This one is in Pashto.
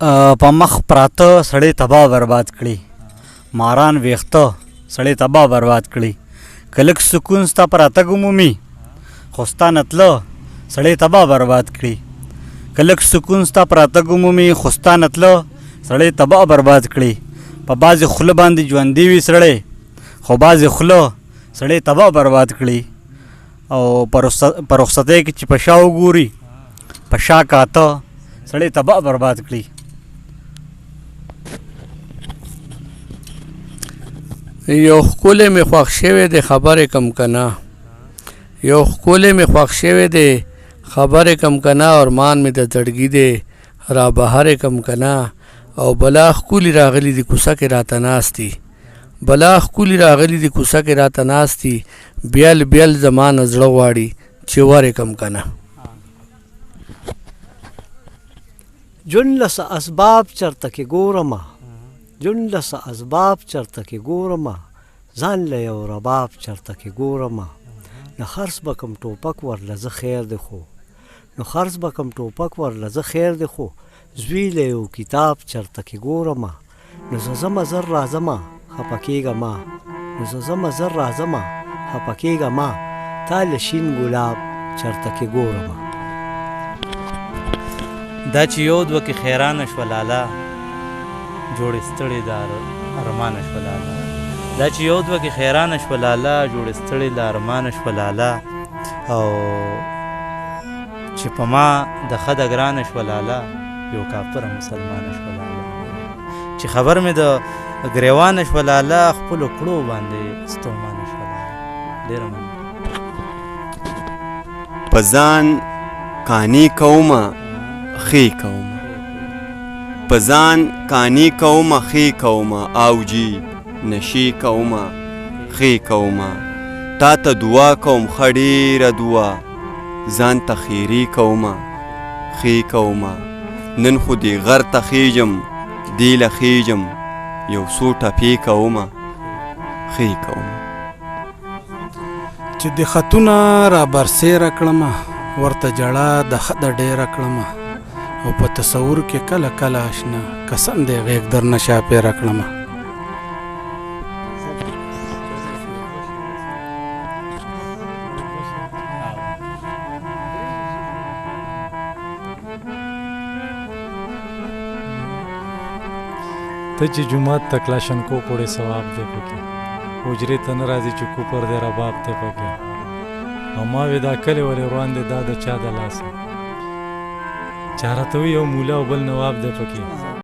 په مخ پراته سړی تباه برباد کړي، ماران ویښته سړی تباه برباد کړي. که لږ سکون ستا په راتګ عمومي خو ستا نه تله سړی تباه برباد کړي. که لږ سکون ستا په راتګ عمومي خو ستا نه تله سړی تباه برباد کړي. په بعضې خوله باندې ژوندي وي سړی خو بعضې خوله سړی تباه برباد کړي. او په رخصتۍ کې چې په شا وګوري په شا کاته سړی تباه برباد کړي. یو ښکلی مې خوښ شوی دی خبرې کم که نه، یو ښکلی مې خوښ شوی دی خبرې کم که نه، ارمان مې د زړګي دی را بهرې کم که نه. او بلا ښکلي راغلي دي کوڅه کې راته ناست دي، بلا ښکلي راغلي دي کوڅه کې راته ناست دي، بیل بیل زما نه زړه غواړي چې ورې کم که نه. جون لس اسباب چرته کې ګورمه، جون لس اسباب چرته کې ګورمه، ځان له یو رباب چرته کې ګورمه. نه خرڅ به کم ټوپک ورله زه خیر دی خو، نو خرڅ به کم ټوپک ورله زه خیر دی خو، زوی له یو کتاب چرته کې ګورمه. نو زه ځمه زر راځمه خفه کېږه ما، نو زه ځمه زر راځمه خفه کېږه ما، تا له شین ګلاب چرته کې ګورمه. دا چې یو دوه کې خیرانه شوه لالا، جوړې ستړې د ارمانه شوه لالا. دا چې یو دوه کې خیرانه شوه لالا، جوړې ستړې د ارمانه شوه لالا. او چې په ما د ښه د ګرانه شوه لالا، یو کافره مسلمانه شوه لالا. چې خبر مې د ګریوانه شوه لالا، خپلو کړو باندې ستومانه شوه لالا. ډېره مننه. په ځان کاني کومه خې کومه، په ځان کاني کومه خې کومه، او جي نشي کومه خې کومه. تا ته دعا کوم ښه ډېره دعا، ځان ته خیري کومه خې کومه. نن خو دې غر ته خېږم دې له خېږم، یو څو ټپې کومه خې کومه. چې د خطونه را برسېره کړمه، ورته جړه د خده ډېره کړمه. او په تصور کې کله کله اشنا قسم دی غیږ در نه شاپېره کړمه. ته چې جومات ته کلاشنکو پوړې ثواب دی پکې، حجرې ته نه راځي چې کوپر دی رباب دی پکې. او ما وې دا کلي ولې روان دی دا د چا د لاسه، چا راته وي یو مولا او بل نواب دی پکې.